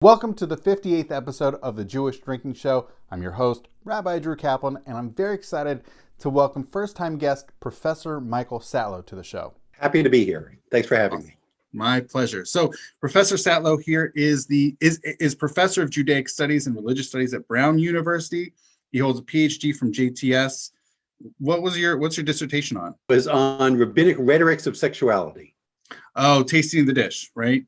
Welcome to the 58th episode of the Jewish Drinking Show. I'm your host, Rabbi Drew Kaplan, and I'm very excited to welcome first-time guest Professor Michael Satlow to the show. Happy to be here. Thanks for having me. My pleasure. So Professor Satlow here is Professor of Judaic Studies and Religious Studies at Brown University. He holds a PhD from JTS. What's your dissertation on? It was on rabbinic rhetorics of sexuality. Oh, tasting the dish, right?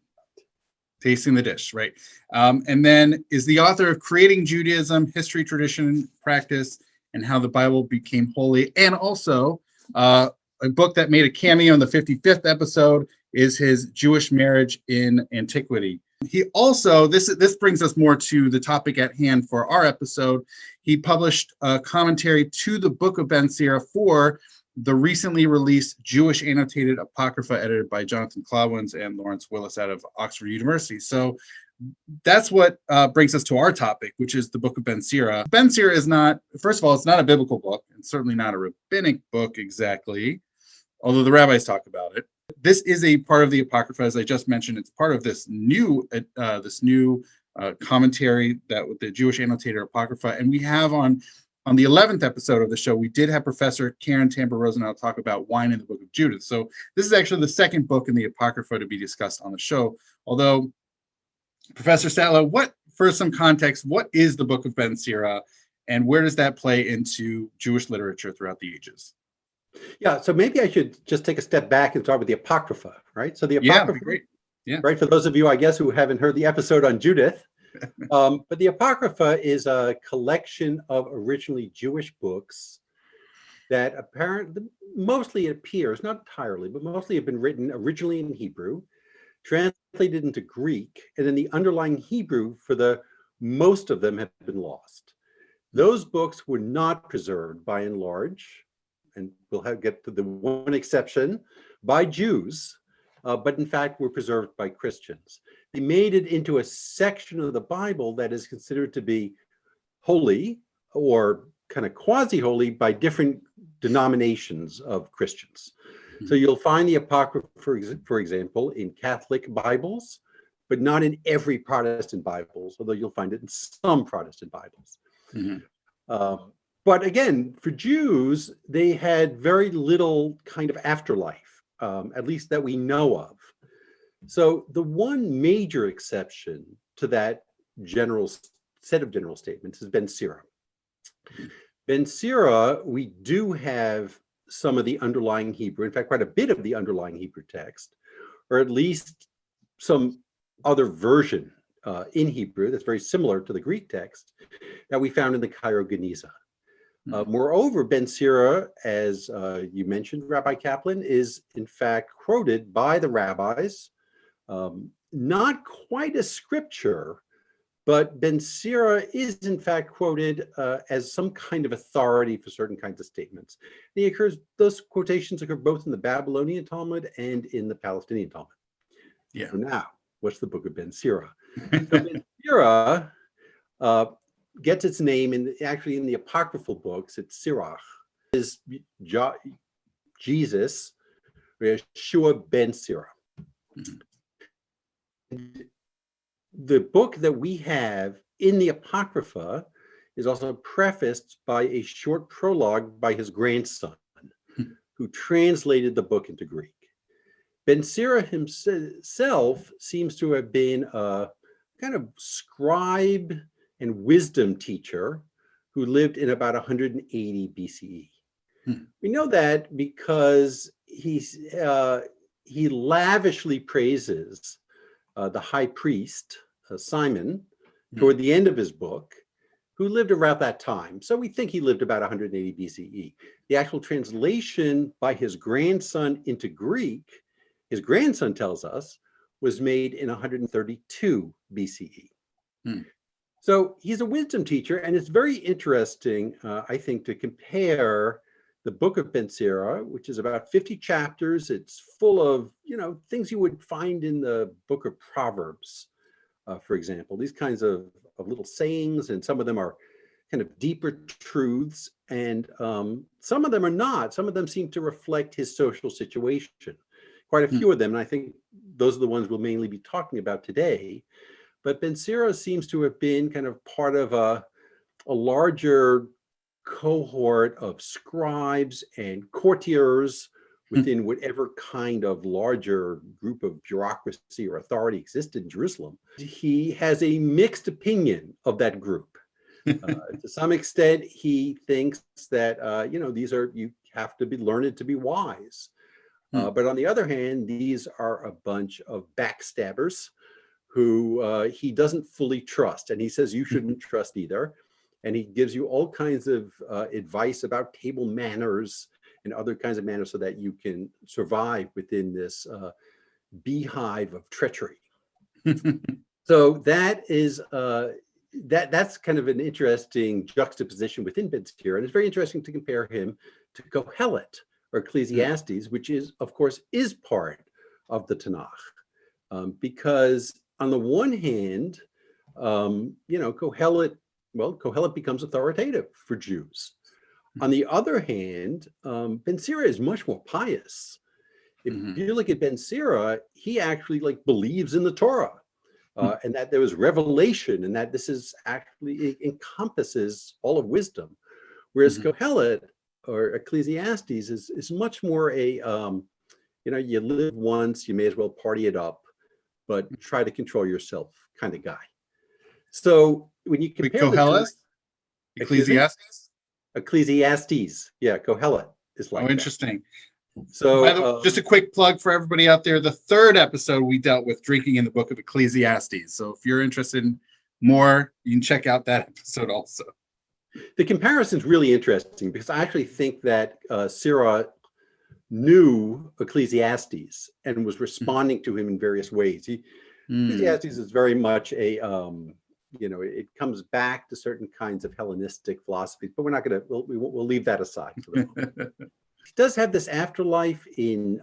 Tasting the dish, right? And then is the author of Creating Judaism, History, Tradition, Practice, and How the Bible Became Holy. And also a book that made a cameo in the 55th episode is his Jewish Marriage in Antiquity. He also, this brings us more to the topic at hand for our episode. He published a commentary to the book of Ben Sira for the recently released Jewish Annotated Apocrypha edited by Jonathan Clawins and Lawrence Willis out of Oxford University. So that's what brings us to our topic, which is the book of Ben Sira. Ben Sira is not, first of all, it's not a biblical book, and certainly not a rabbinic book exactly, although the rabbis talk about it. This is a part of the Apocrypha, as I just mentioned. It's part of this new commentary that with the Jewish Annotated Apocrypha, and we have on the 11th episode of the show, we did have Professor Karen Tamper-Rosenau talk about wine in the Book of Judith. So this is actually the second book in the Apocrypha to be discussed on the show. Although, Professor Satlow, for some context, what is the Book of Ben Sira, and where does that play into Jewish literature throughout the ages? Yeah, so maybe I should just take a step back and start with the Apocrypha, right? So the Apocrypha, great. Yeah. Right, for those of you, I guess, who haven't heard the episode on Judith, but the Apocrypha is a collection of originally Jewish books that apparently, mostly it appears, not entirely, but mostly have been written originally in Hebrew, translated into Greek, and then the underlying Hebrew for most of them have been lost. Those books were not preserved by and large, and we'll get to the one exception, by Jews, but in fact were preserved by Christians. They made it into a section of the Bible that is considered to be holy or kind of quasi-holy by different denominations of Christians. Mm-hmm. So you'll find the Apocrypha, for example, in Catholic Bibles, but not in every Protestant Bible, although you'll find it in some Protestant Bibles. Mm-hmm. But again, for Jews, they had very little kind of afterlife, at least that we know of. So the one major exception to that general set of general statements is Ben Sira. Ben Sira, we do have some of the underlying Hebrew, in fact, quite a bit of the underlying Hebrew text, or at least some other version in Hebrew that's very similar to the Greek text that we found in the Cairo Geniza. Moreover, Ben Sira, as you mentioned, Rabbi Kaplan, is in fact quoted by the rabbis, not quite a scripture, but Ben Sira is in fact quoted as some kind of authority for certain kinds of statements. Those quotations occur both in the Babylonian Talmud and in the Palestinian Talmud. Yeah. So now, what's the book of Ben Sira? So Ben Sira gets its name actually in the apocryphal books. It's Sirach, is Jesus, Yeshua ben Sira. Mm-hmm. The book that we have in the Apocrypha is also prefaced by a short prologue by his grandson, who translated the book into Greek. Ben Sira himself seems to have been a kind of scribe and wisdom teacher who lived in about 180 BCE. We know that because he lavishly praises the high priest, Simon, toward the end of his book, who lived around that time. So we think he lived about 180 BCE. The actual translation by his grandson into Greek, his grandson tells us, was made in 132 BCE. So he's a wisdom teacher, and it's very interesting, I think, to compare the book of Ben Sira, which is about 50 chapters. It's full of, things you would find in the book of Proverbs, for example, these kinds of little sayings, and some of them are kind of deeper truths, and some of them are not. Some of them seem to reflect his social situation. Quite a few of them, and I think those are the ones we'll mainly be talking about today, But Ben Sira seems to have been kind of part of a larger cohort of scribes and courtiers within whatever kind of larger group of bureaucracy or authority existed in Jerusalem. He has a mixed opinion of that group. To some extent, he thinks that, you have to be learned to be wise. But on the other hand, these are a bunch of backstabbers who he doesn't fully trust. And he says you shouldn't trust either. And he gives you all kinds of advice about table manners and other kinds of manners so that you can survive within this beehive of treachery. So that is that's kind of an interesting juxtaposition within Ben Sira, and it's very interesting to compare him to Kohelet or Ecclesiastes, which is, of course, is part of the Tanakh, because on the one hand, Kohelet becomes authoritative for Jews. On the other hand, Ben Sira is much more pious. If you look at Ben Sira, he actually believes in the Torah. And that there was revelation, and that this is actually, it encompasses all of wisdom. Whereas Kohelet or Ecclesiastes is much more a, you live once, you may as well party it up, but try to control yourself kind of guy. So when you compare Kohelet, Ecclesiastes, yeah, Kohelet is like. Oh, interesting. So just a quick plug for everybody out there. The third episode we dealt with drinking in the book of Ecclesiastes. So if you're interested in more, you can check out that episode also. The comparison is really interesting because I actually think that Sira knew Ecclesiastes and was responding to him in various ways. Ecclesiastes is very much a, it comes back to certain kinds of Hellenistic philosophies, but we're not going to, we'll leave that aside for the moment. It does have this afterlife in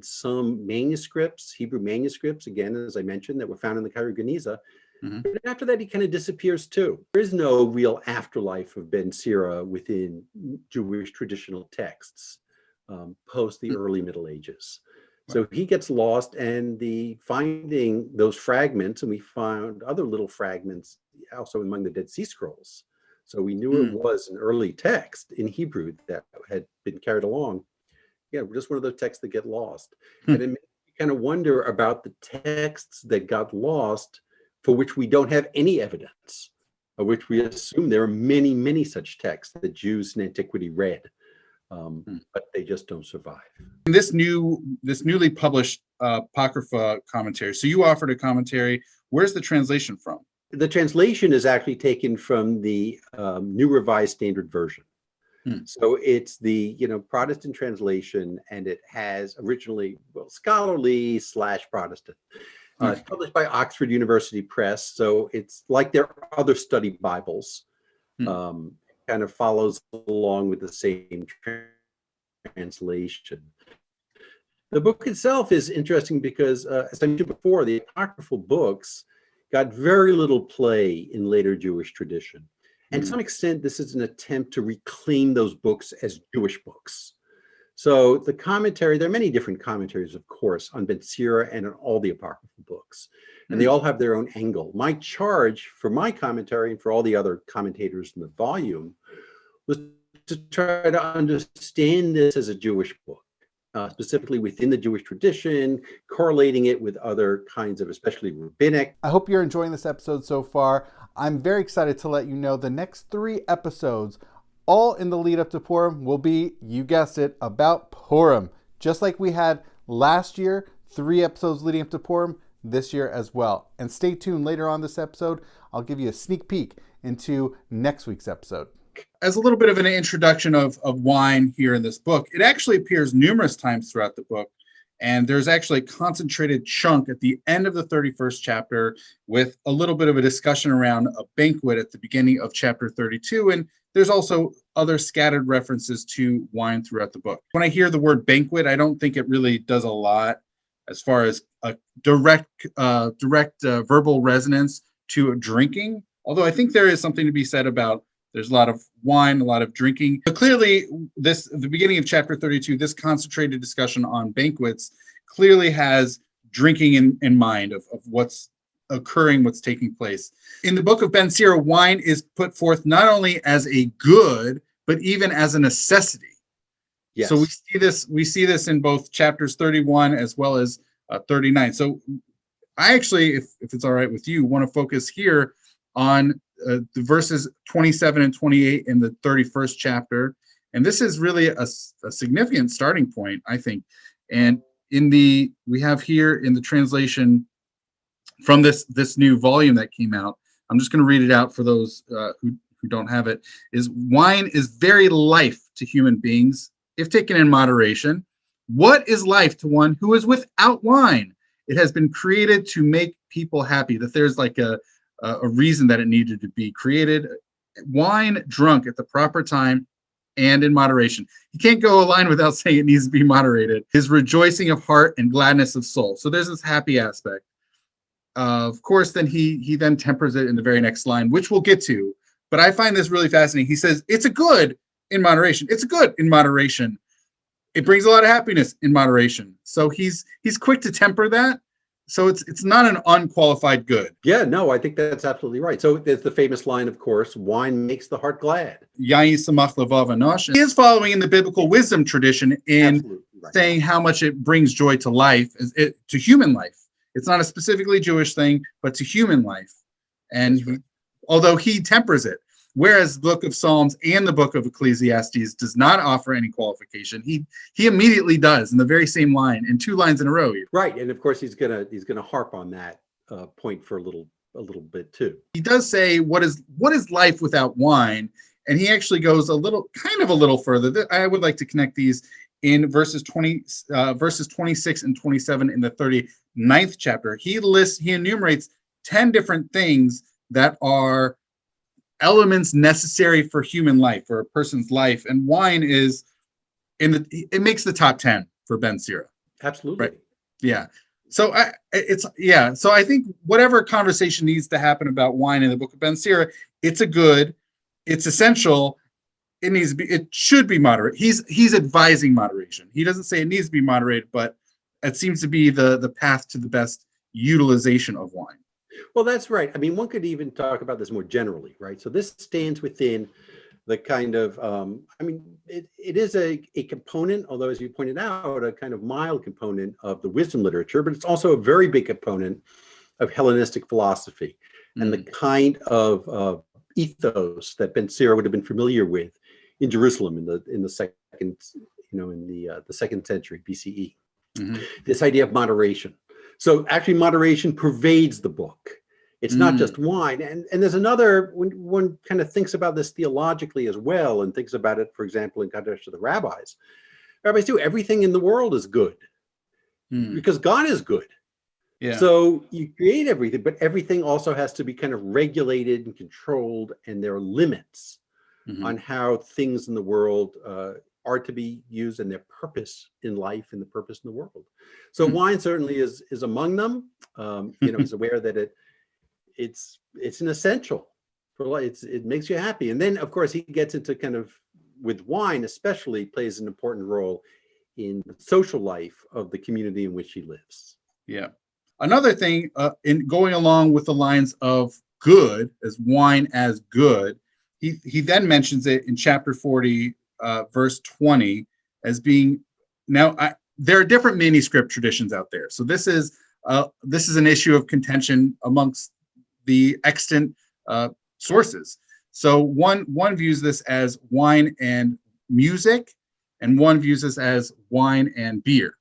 some manuscripts, Hebrew manuscripts, again, as I mentioned, that were found in the Cairo Geniza. But after that, he kind of disappears too. There is no real afterlife of Ben Sira within Jewish traditional texts post the early Middle Ages. So he gets lost, and finding those fragments, and we found other little fragments also among the Dead Sea Scrolls. So we knew it was an early text in Hebrew that had been carried along. Yeah, just one of those texts that get lost. And it makes you kind of wonder about the texts that got lost for which we don't have any evidence, of which we assume there are many, many such texts that Jews in antiquity read, but they just don't survive. This newly published Apocrypha commentary. So you offered a commentary. Where's the translation from? The translation is actually taken from the New Revised Standard Version. So it's the Protestant translation, and it has originally scholarly / Protestant. It's published by Oxford University Press, so it's like their other study Bibles. Kind of follows along with the same translation. The book itself is interesting because, as I mentioned before, the apocryphal books got very little play in later Jewish tradition. And to some extent, this is an attempt to reclaim those books as Jewish books. So the commentary, there are many different commentaries, of course, on Ben Sira and on all the apocryphal books. And they all have their own angle. My charge for my commentary and for all the other commentators in the volume was to try to understand this as a Jewish book. Specifically within the Jewish tradition, correlating it with other kinds of, especially rabbinic. I hope you're enjoying this episode so far. I'm very excited to let you know the next 3 episodes, all in the lead up to Purim, will be, you guessed it, about Purim. Just like we had last year, 3 episodes leading up to Purim, this year as well. And stay tuned later on this episode. I'll give you a sneak peek into next week's episode. As a little bit of an introduction of wine here in this book, it actually appears numerous times throughout the book. And there's actually a concentrated chunk at the end of the 31st chapter with a little bit of a discussion around a banquet at the beginning of chapter 32. And there's also other scattered references to wine throughout the book. When I hear the word banquet, I don't think it really does a lot as far as a direct verbal resonance to drinking. Although I think there is something to be said about there's a lot of wine, a lot of drinking. But clearly, the beginning of chapter 32, this concentrated discussion on banquets clearly has drinking in mind of what's occurring, what's taking place. In the book of Ben Sira, wine is put forth not only as a good, but even as a necessity. Yes. So we see this in both chapters 31 as well as 39. So I actually, if it's all right with you, want to focus here on the verses 27 and 28 in the 31st chapter. And this is really a significant starting point, I think. And we have here in the translation from this new volume that came out, I'm just going to read it out for those who don't have it, is wine is very life to human beings, if taken in moderation. What is life to one who is without wine? It has been created to make people happy, that there's like a reason that it needed to be created. Wine drunk at the proper time and in moderation. You can't go a line without saying it needs to be moderated. Is rejoicing of heart and gladness of soul. So there's this happy aspect. Of course, then he then tempers it in the very next line, which we'll get to. But I find this really fascinating. He says, it's a good in moderation. It's a good in moderation. It brings a lot of happiness in moderation. So he's quick to temper that. So it's not an unqualified good. Yeah, no, I think that's absolutely right. So there's the famous line, of course, wine makes the heart glad. Yain samach levav anosh. He is following in the biblical wisdom tradition in saying how much it brings joy to life, to human life. It's not a specifically Jewish thing, but to human life. And although he tempers it, whereas the book of Psalms and the book of Ecclesiastes does not offer any qualification, he immediately does in the very same line, in 2 lines in a row. Right, and of course he's gonna harp on that point for a little bit too. He does say, what is life without wine? And he actually goes a little further. I would like to connect these in verses 26 and 27 in the 39th chapter. He enumerates 10 different things that are elements necessary for human life, for a person's life, and wine is it makes the top 10 for Ben Sira. Absolutely. Right. Yeah. So I think whatever conversation needs to happen about wine in the book of Ben Sira, it's a good, it's essential. It should be moderate. He's advising moderation. He doesn't say it needs to be moderated, but it seems to be the path to the best utilization of wine. Well, that's right. I mean, one could even talk about this more generally, right? So this stands within the kind of, it is a component, although as you pointed out, a kind of mild component of the wisdom literature, but it's also a very big component of Hellenistic philosophy and the kind of ethos that Ben Sira would have been familiar with in Jerusalem in the second, the 2nd century BCE. Mm-hmm. This idea of moderation. So actually moderation pervades the book. It's not just wine. And there's another, when one kind of thinks about this theologically as well, and thinks about it, for example, in contrast to the rabbis do, everything in the world is good because God is good. Yeah. So you create everything, but everything also has to be kind of regulated and controlled, and there are limits on how things in the world are to be used and their purpose in life and the purpose in the world. So wine certainly is among them. Is aware that it's an essential for life. It makes you happy. And then of course he gets into kind of, with wine especially, plays an important role in the social life of the community in which he lives. Yeah. Another thing, in going along with the lines of good, as wine as good, he then mentions it in chapter 40, verse 20, as being, there are different manuscript traditions out there. So this is an issue of contention amongst the extant sources. So one views this as wine and music, and one views this as wine and beer.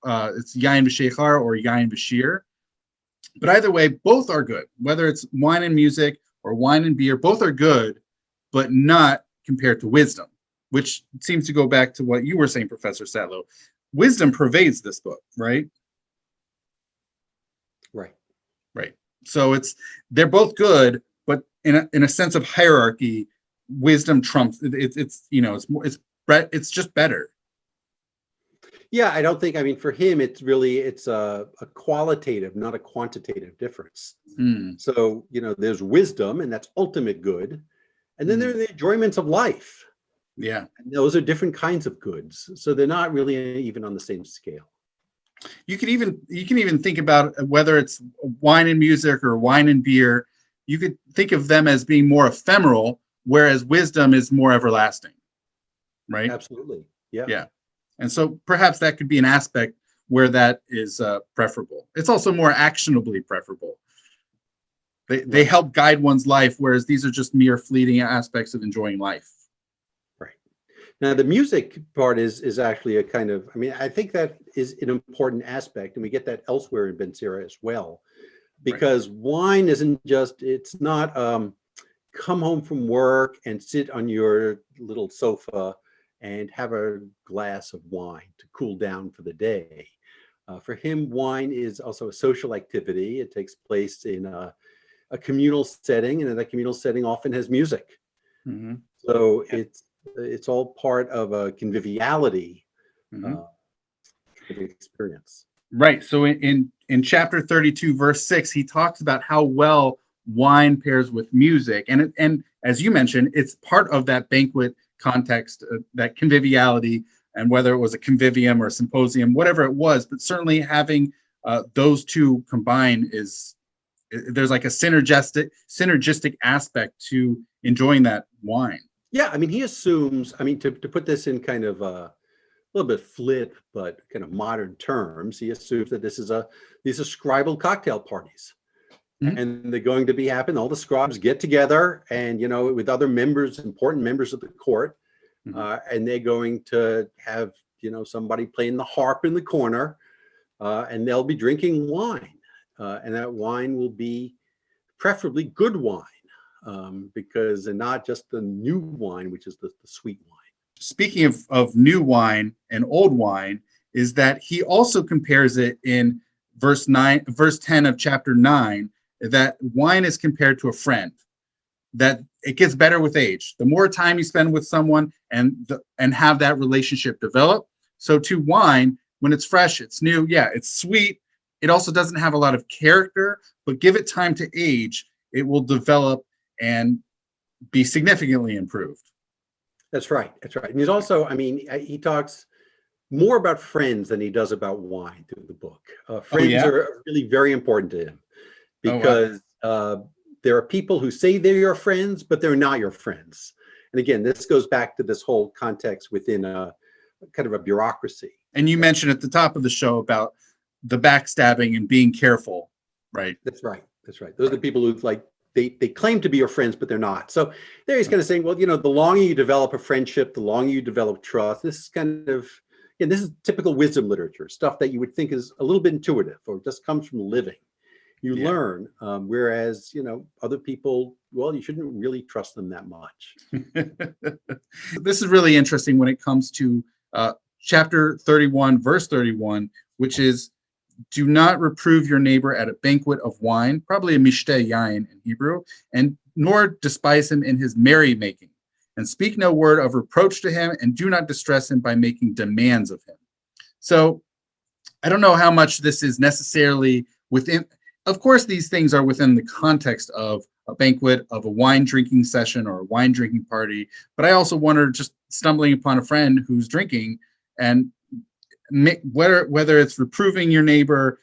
It's yain v'sheichar or yain v'shir. But either way, both are good. Whether it's wine and music or wine and beer, both are good, but not compared to wisdom, which seems to go back to what you were saying, Professor Satlow. Wisdom pervades this book, right? Right. So they're both good, but in a sense of hierarchy, wisdom trumps. It's just better. Yeah, I don't think. I mean, for him, it's a qualitative, not a quantitative difference. So there's wisdom, and that's ultimate good, and then there are the enjoyments of life. Yeah, and those are different kinds of goods. So they're not really even on the same scale. You can even think about whether it's wine and music or wine and beer. You could think of them as being more ephemeral, whereas wisdom is more everlasting, right? Absolutely. Yeah. Yeah. And so perhaps that could be an aspect where that is preferable. It's also more actionably preferable. They help guide one's life, whereas these are just mere fleeting aspects of enjoying life. Right. Now, the music part is actually a kind of, I mean, I think that is an important aspect, and we get that elsewhere in Ben Sira as well, because wine isn't just, it's not come home from work and sit on your little sofa and have a glass of wine to cool down for the day. For him, wine is also a social activity. It takes place in a communal setting, and in that communal setting often has music. Mm-hmm. So it's all part of a conviviality experience. Right. So in chapter 32, verse 6, he talks about how well wine pairs with music. And as you mentioned, it's part of that banquet context, that conviviality, and whether it was a convivium or a symposium, whatever it was, but certainly having those two combined there's like a synergistic aspect to enjoying that wine. Yeah, I mean, he assumes, I mean, to put this in kind of a little bit flip, but kind of modern terms, he assumes that these are scribal cocktail parties. Mm-hmm. And they're going to be happening. All the scribes get together and, with other important members of the court, and they're going to have, somebody playing the harp in the corner, and they'll be drinking wine. And that wine will be preferably good wine, because and not just the new wine, which is the sweet wine. Speaking of new wine and old wine, is that he also compares it in verse 10 of chapter 9, that wine is compared to a friend, that it gets better with age. The more time you spend with someone and have that relationship develop. So to wine, when it's fresh, it's new, it's sweet. It also doesn't have a lot of character, but give it time to age, it will develop and be significantly improved. That's right. And he's also, I mean, he talks more about friends than he does about wine through the book. Friends are really very important to him, because there are people who say they're your friends, but they're not your friends. And again, this goes back to this whole context within a kind of a bureaucracy. And you mentioned at the top of the show about the backstabbing and being careful, right? That's right. Those are the people who they claim to be your friends, but they're not. So there he's kind of saying, well, the longer you develop a friendship, the longer you develop trust. This is kind of, this is typical wisdom literature, stuff that you would think is a little bit intuitive or just comes from living. You learn, whereas, other people, well, you shouldn't really trust them that much. This is really interesting when it comes to chapter 31, verse 31, which is, do not reprove your neighbor at a banquet of wine, probably a mishteh yain in Hebrew, and nor despise him in his merrymaking, and speak no word of reproach to him, and do not distress him by making demands of him. So I don't know how much this is necessarily within. Of course, these things are within the context of a banquet, of a wine drinking session or a wine drinking party. But I also wonder, just stumbling upon a friend who's drinking, and whether it's reproving your neighbor,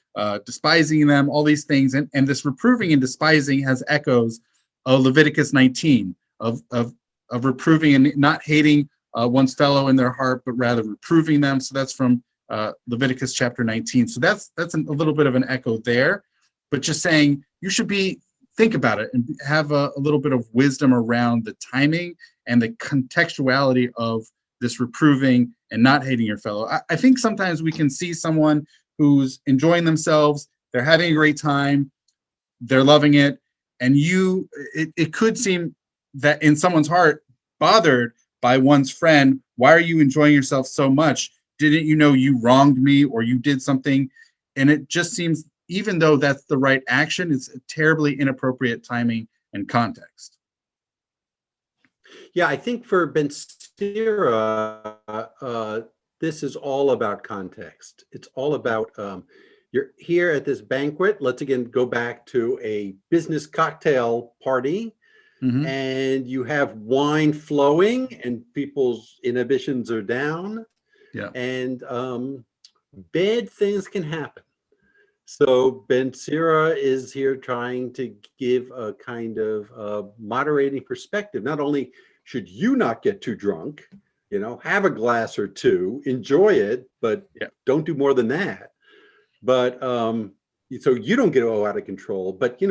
despising them, all these things. And this reproving and despising has echoes of Leviticus 19, of reproving and not hating one's fellow in their heart, but rather reproving them. So that's from Leviticus chapter 19. So that's a little bit of an echo there. But just saying, you should think about it and have a little bit of wisdom around the timing and the contextuality of this reproving and not hating your fellow. I think sometimes we can see someone who's enjoying themselves, they're having a great time, they're loving it, and it could seem that in someone's heart, bothered by one's friend, why are you enjoying yourself so much? Didn't you know you wronged me or you did something? And it just seems, even though that's the right action, it's a terribly inappropriate timing and context. Yeah, I think for Ben Sira, this is all about context. It's all about you're here at this banquet. Let's again go back to a business cocktail party, and you have wine flowing, and people's inhibitions are down. Yeah, and bad things can happen. So Ben Sira is here trying to give a kind of moderating perspective. Not only should you not get too drunk, have a glass or two, enjoy it, but don't do more than that. But so you don't get out of control, but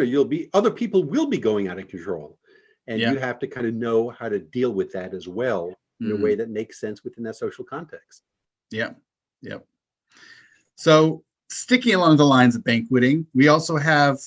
other people will be going out of control, and you have to kind of know how to deal with that as well in a way that makes sense within that social context. Yeah. So sticking along the lines of banqueting, we also have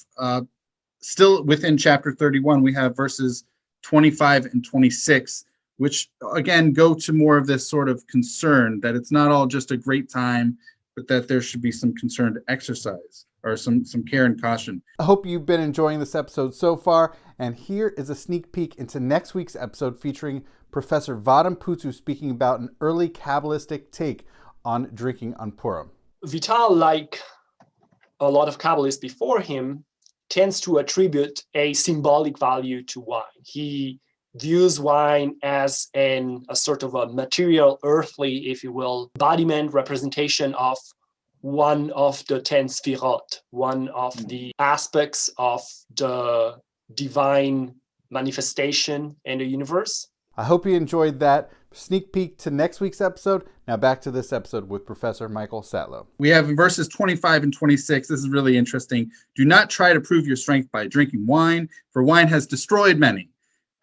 still within chapter 31, we have verses 25 and 26, which again go to more of this sort of concern that it's not all just a great time, but that there should be some concerned exercise or some care and caution. I hope you've been enjoying this episode so far, and here is a sneak peek into next week's episode featuring Professor Vadim Putu speaking about an early Kabbalistic take on drinking on Purim. Vital, like a lot of Kabbalists before him, tends to attribute a symbolic value to wine. He views wine as a sort of a material, earthly, if you will, embodiment, representation of one of the 10 sfirot, one of the aspects of the divine manifestation in the universe. I hope you enjoyed that sneak peek to next week's episode. Now back to this episode with Professor Michael Satlow. We have in verses 25 and 26, this is really interesting. Do not try to prove your strength by drinking wine, for wine has destroyed many.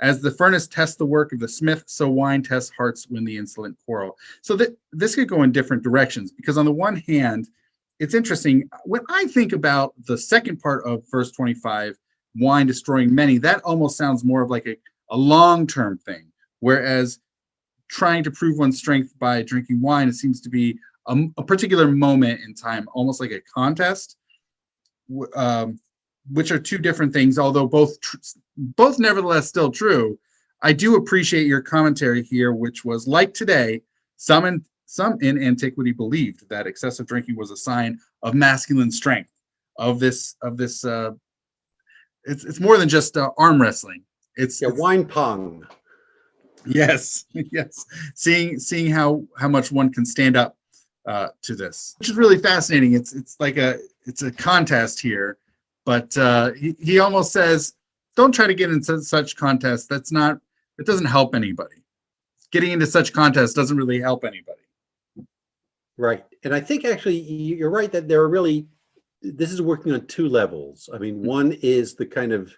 As the furnace tests the work of the smith, so wine tests hearts when the insolent quarrel. So this could go in different directions, because on the one hand, it's interesting. When I think about the second part of verse 25, wine destroying many, that almost sounds more of like a long-term thing. Whereas trying to prove one's strength by drinking wine, it seems to be a particular moment in time, almost like a contest, which are two different things, although both nevertheless still true. I do appreciate your commentary here, which was like today, some in antiquity believed that excessive drinking was a sign of masculine strength, of this. It's more than just arm wrestling. It's wine pong. Yes. Seeing how much one can stand up to this, which is really fascinating. It's like a contest here, but he almost says, don't try to get into such contests. It doesn't help anybody. Getting into such contests doesn't really help anybody. Right. And I think actually you're right that this is working on two levels. I mean, one is the kind of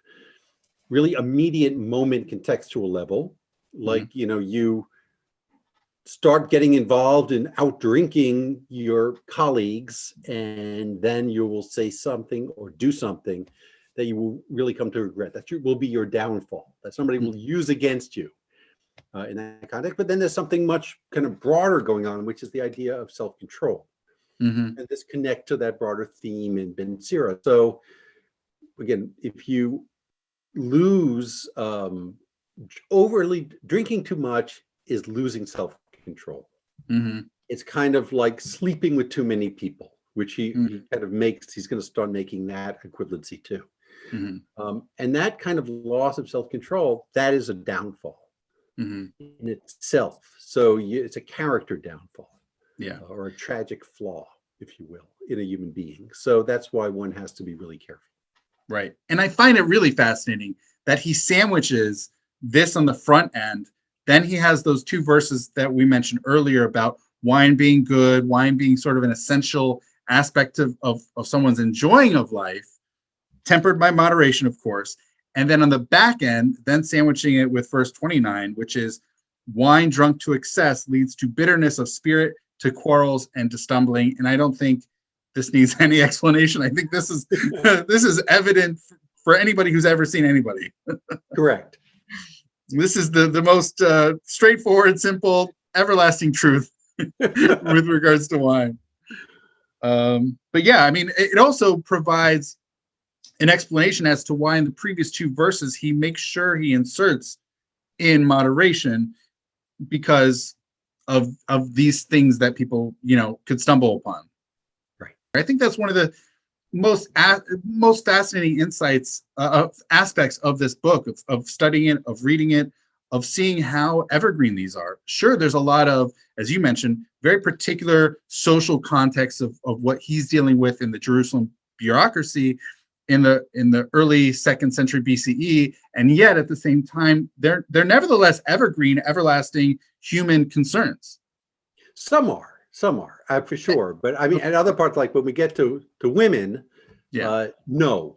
really immediate moment contextual level. Like, you start getting involved in out drinking your colleagues, and then you will say something or do something that you will really come to regret. That will be your downfall, that somebody will use against you in that context. But then there's something much kind of broader going on, which is the idea of self-control. And this connect to that broader theme in Ben Sira. So again, if you lose overly drinking too much is losing self-control. It's kind of like sleeping with too many people, which he kind of he's going to start making that equivalency too. And that kind of loss of self-control, that is a downfall in itself. So it's a character downfall, or a tragic flaw, if you will, in a human being. So that's why one has to be really careful. Right. And I find it really fascinating that he sandwiches this on the front end. Then he has those two verses that we mentioned earlier about wine being good, wine being sort of an essential aspect of someone's enjoying of life, tempered by moderation, of course. And then on the back end, then sandwiching it with verse 29, which is wine drunk to excess leads to bitterness of spirit, to quarrels, and to stumbling. And I don't think this needs any explanation. I think this is this is evident for anybody who's ever seen anybody. Correct. This is the most straightforward, simple, everlasting truth with regards to wine. But yeah, I mean, it also provides an explanation as to why in the previous two verses he makes sure he inserts in moderation because of these things that people, could stumble upon. Right. I think that's one of the most fascinating insights, aspects of this book, of studying it, of reading it, of seeing how evergreen these are. Sure, there's a lot of, as you mentioned, very particular social context of what he's dealing with in the Jerusalem bureaucracy in the early 2nd century BCE, and yet at the same time they're nevertheless evergreen, everlasting human concerns. Some are for sure, but I mean, at other parts, like when we get to women, no.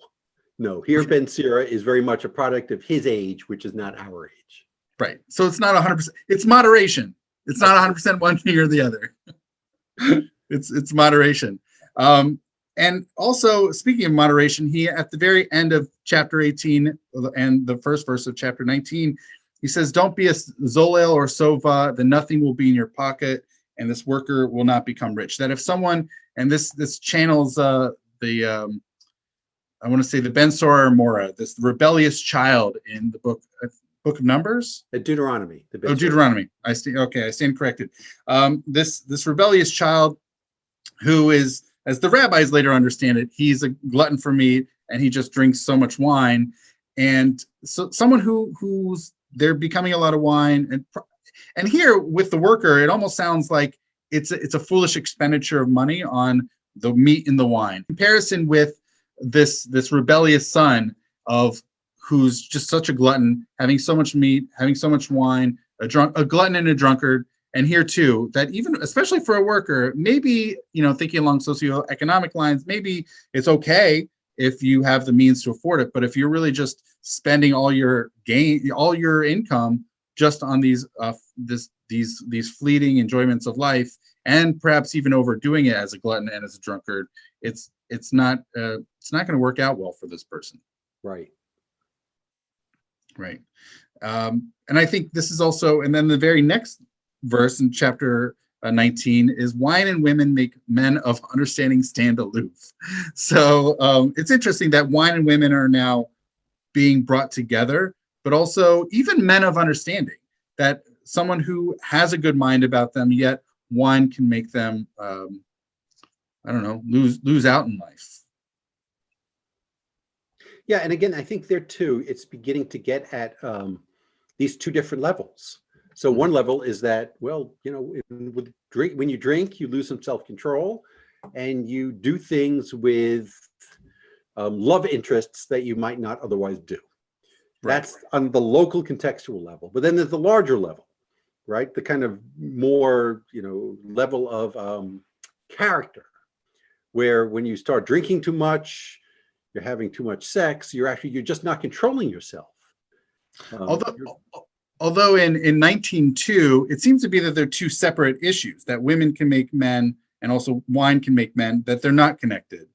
Here, Ben Sira is very much a product of his age, which is not our age. Right. So it's not 100%. It's moderation. It's not 100% one thing or the other. It's moderation. And also, speaking of moderation, he at the very end of chapter 18 and the first verse of chapter 19, he says, "Don't be a zolel or sova, then nothing will be in your pocket, and this worker will not become rich." That if someone, and this channels I want to say the Ben Sira or Mora, this rebellious child in the book of Numbers, Deuteronomy. Deuteronomy. I stand corrected. This rebellious child, who is, as the rabbis later understand it, he's a glutton for meat and he just drinks so much wine, and so someone who's they're becoming a lot of wine, and here with the worker, it almost sounds like it's a foolish expenditure of money on the meat and the wine. Comparison with this rebellious son of who's just such a glutton, having so much meat, having so much wine, a glutton and a drunkard. And here too, that even especially for a worker, maybe, thinking along socioeconomic lines, maybe it's okay if you have the means to afford it. But if you're really just spending all your income just on these fleeting enjoyments of life, and perhaps even overdoing it as a glutton and as a drunkard, it's not going to work out well for this person. Right. And I think this is also, and then the very next verse in chapter 19 is, "Wine and women make men of understanding stand aloof." So it's interesting that wine and women are now being brought together, but also even men of understanding, that someone who has a good mind about them, yet wine can make them, lose out in life. Yeah, and again, I think there too, it's beginning to get at these two different levels. So one level is that, when you drink, you lose some self-control, and you do things with love interests that you might not otherwise do. That's on the local contextual level. But then there's the larger level, right? The kind of more, level of character, where when you start drinking too much, you're having too much sex, you're just not controlling yourself. Although in 19:2, it seems to be that they're two separate issues, that women can make men and also wine can make men, that they're not connected.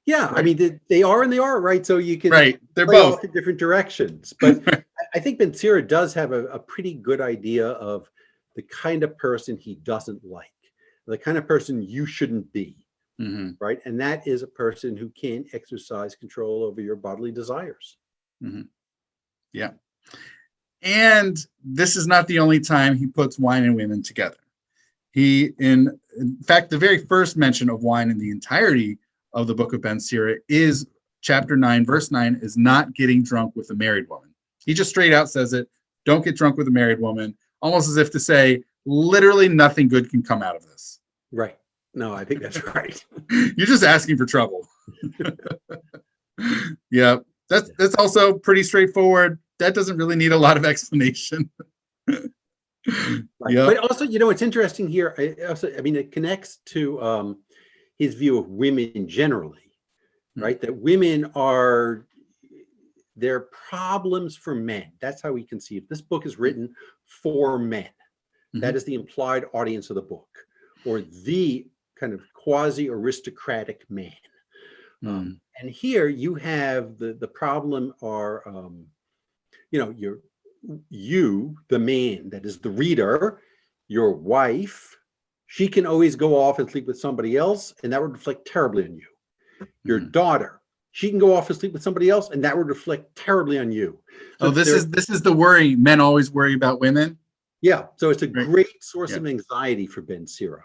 Yeah, right. I mean, they are and they are, right? So you can they're play both off in different directions. But I think Ben Sira does have a pretty good idea of the kind of person he doesn't like, the kind of person you shouldn't be, right? And that is a person who can't exercise control over your bodily desires. Yeah. And this is not the only time he puts wine and women together. In fact, the very first mention of wine in the entirety of the book of Ben Sira is chapter 9, verse 9, is not getting drunk with a married woman. He just straight out says it, don't get drunk with a married woman, almost as if to say, literally nothing good can come out of this. Right. No, I think that's right. You're just asking for trouble. Yeah, that's also pretty straightforward. That doesn't really need a lot of explanation. Right. But also, it's interesting here. It connects to his view of women generally, right? That women they're problems for men. That's how we conceive. This book is written for men. That is the implied audience of the book, or the kind of quasi-aristocratic man. And here you have the problem are, you, the man, that is the reader, your wife, she can always go off and sleep with somebody else, and that would reflect terribly on you. Your daughter, she can go off and sleep with somebody else, and that would reflect terribly on you. So this is the worry. Men always worry about women. Yeah, so it's a great source of anxiety for Ben Sira,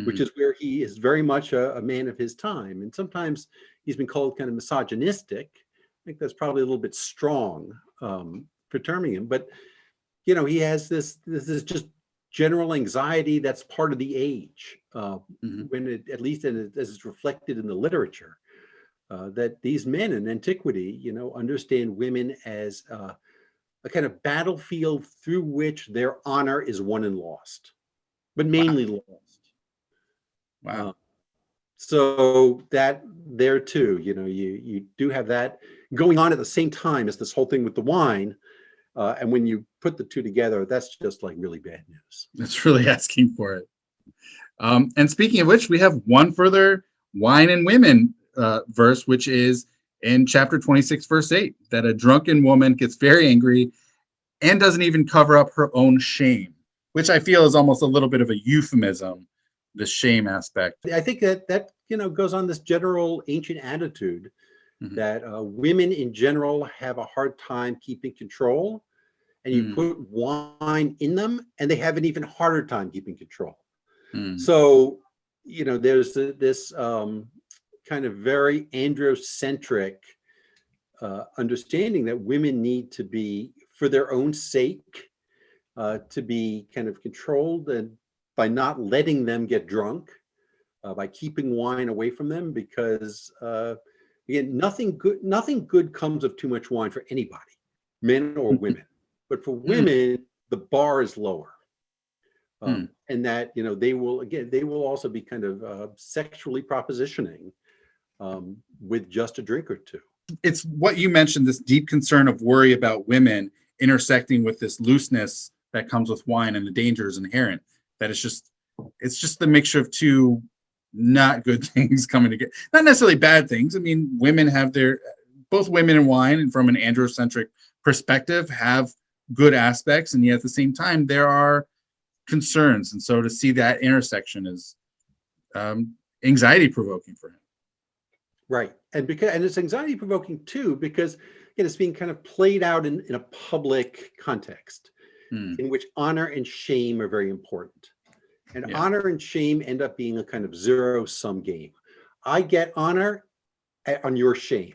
which is where he is very much a man of his time. And sometimes he's been called kind of misogynistic. I think that's probably a little bit strong for terming him. But, he has this just general anxiety that's part of the age, Mhm. when it, at least as it's reflected in the literature, that these men in antiquity, understand women as a kind of battlefield through which their honor is won and lost, but Wow. mainly lost. Wow. So that there too, you do have that going on at the same time as this whole thing with the wine. And when you put the two together, that's just like really bad news. That's really asking for it. And speaking of which, we have one further wine and women verse, which is in chapter 26, verse 8, that a drunken woman gets very angry and doesn't even cover up her own shame, which I feel is almost a little bit of a euphemism, the shame aspect. I think that goes on this general ancient attitude Mhm. that women in general have a hard time keeping control, and you put wine in them, and they have an even harder time keeping control. So, there's this kind of very androcentric understanding that women need to be, for their own sake, to be kind of controlled, and by not letting them get drunk, by keeping wine away from them, because again, nothing good comes of too much wine for anybody, men or women. But for women, the bar is lower. And that, they will also be kind of sexually propositioning with just a drink or two. It's what you mentioned, this deep concern of worry about women intersecting with this looseness that comes with wine and the dangers inherent. That it's just the mixture of two not good things coming together. Not necessarily bad things. I mean, both women and wine, and from an androcentric perspective, have good aspects, and yet at the same time there are concerns. And so to see that intersection is anxiety provoking for him. Right. And it's anxiety provoking too, because it's being kind of played out in a public context in which honor and shame are very important. And honor and shame end up being a kind of zero-sum game. I get honor on your shame.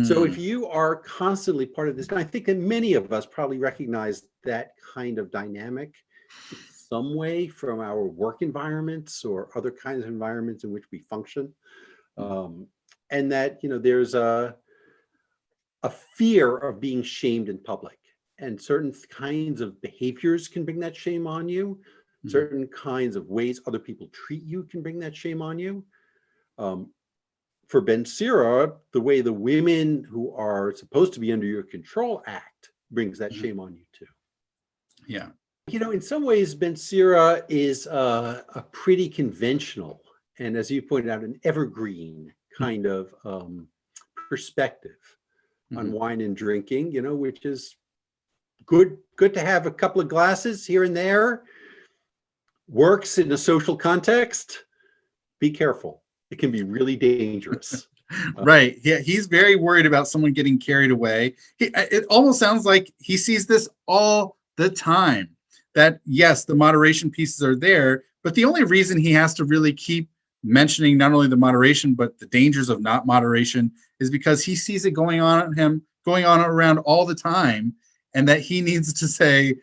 So if you are constantly part of this, and I think that many of us probably recognize that kind of dynamic in some way from our work environments or other kinds of environments in which we function. And that, there's a fear of being shamed in public, and certain kinds of behaviors can bring that shame on you. Certain kinds of ways other people treat you can bring that shame on you. For Ben Sira, the way the women who are supposed to be under your control act brings that shame on you too. Yeah. In some ways, Ben Sira is a pretty conventional, and as you pointed out, an evergreen kind of perspective on wine and drinking, which is good to have a couple of glasses here and there. Works in a social context. Be careful. It can be really dangerous. Right. Yeah. He's very worried about someone getting carried away. It almost sounds like he sees this all the time, that yes, the moderation pieces are there, but the only reason he has to really keep mentioning not only the moderation, but the dangers of not moderation is because he sees it going on around all the time. And that he needs to say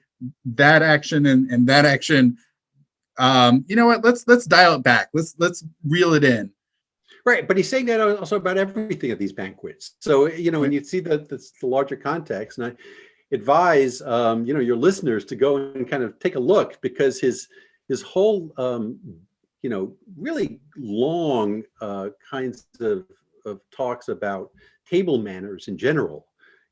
that action and that action, you know what, let's dial it back. Let's reel it in. Right. But he's saying that also about everything at these banquets. So, when you see the larger context, and I advise, your listeners to go and kind of take a look, because his whole, really long kinds of talks about table manners in general,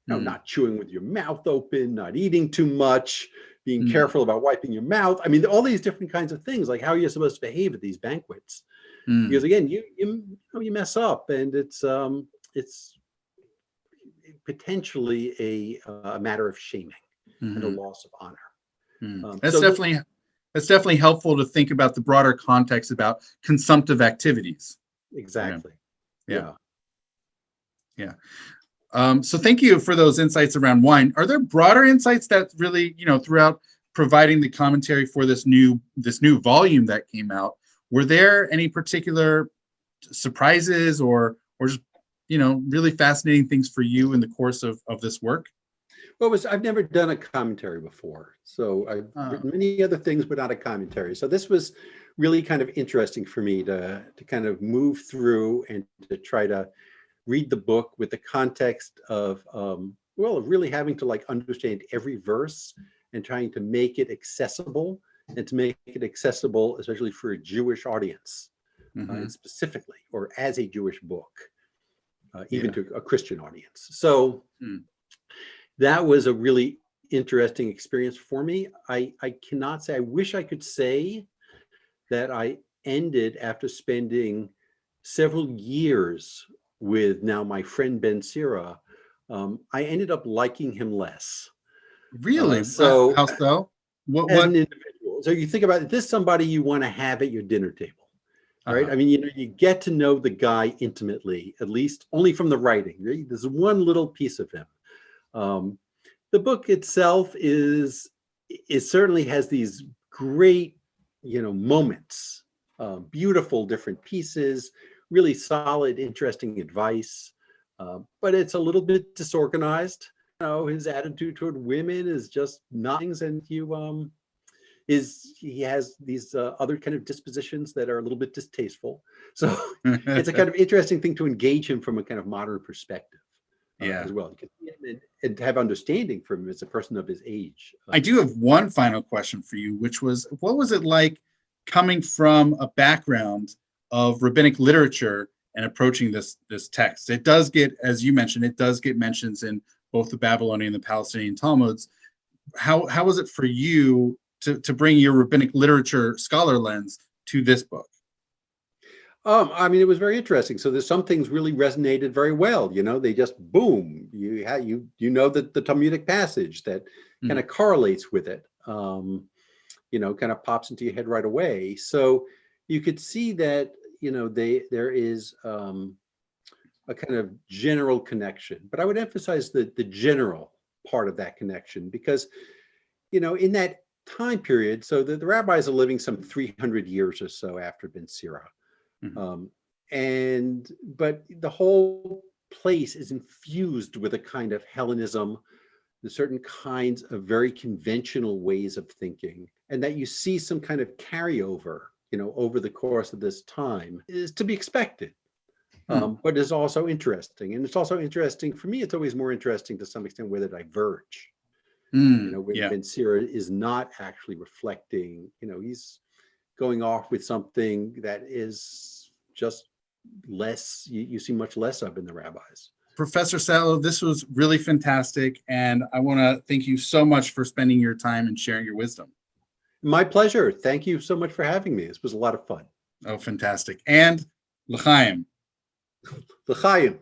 not chewing with your mouth open, not eating too much, being careful about wiping your mouth. I mean, all these different kinds of things, like how you're supposed to behave at these banquets. Because again, you mess up, and it's potentially a matter of shaming and a loss of honor. That's definitely helpful to think about the broader context about consumptive activities. Exactly. Yeah. So thank you for those insights around wine. Are there broader insights that really, throughout providing the commentary for this new volume that came out, were there any particular surprises or just, really fascinating things for you in the course of this work? Well, I've never done a commentary before. So I've written many other things, but not a commentary. So this was really kind of interesting for me to kind of move through and to try to read the book with the context of, well, really having to like understand every verse and trying to make it accessible, and to make it accessible, especially for a Jewish audience, specifically, or as a Jewish book, even to a Christian audience. So that was a really interesting experience for me. I cannot say, I wish I could say that I ended after spending several years with now my friend Ben Sira. I ended up liking him less. Really? So how so? What? As an individual. So you think about it, this is somebody you want to have at your dinner table, right? I mean, you get to know the guy intimately, at least only from the writing. Right? There's one little piece of him. The book itself it certainly has these great, moments, beautiful different pieces, really solid, interesting advice, but it's a little bit disorganized. His attitude toward women is just nothing, and he has these other kind of dispositions that are a little bit distasteful. So it's a kind of interesting thing to engage him from a kind of modern perspective. As well, and have understanding from him as a person of his age. I do have one final question for you, which was, what was it like coming from a background of rabbinic literature and approaching this text? It does get, as you mentioned, it does get mentions in both the Babylonian and the Palestinian Talmuds. How was it for you to bring your rabbinic literature scholar lens to this book? I mean, it was very interesting. So there's some things really resonated very well. They just boom. You know that the Talmudic passage that kind of correlates with it. Kind of pops into your head right away. So you could see that there is a kind of general connection. But I would emphasize the general part of that connection because in that time period, so the rabbis are living some 300 years or so after Ben Sira. But the whole place is infused with a kind of Hellenism, the certain kinds of very conventional ways of thinking, and that you see some kind of carryover, over the course of this time is to be expected. But is also interesting. And it's also interesting for me. It's always more interesting to some extent where they diverge. Where Ben Sira is not actually reflecting, he's going off with something that is just less, you see much less of in the rabbis. Professor Satlow, this was really fantastic. And I want to thank you so much for spending your time and sharing your wisdom. My pleasure. Thank you so much for having me. This was a lot of fun. Oh, fantastic. And l'chaim. L'chaim.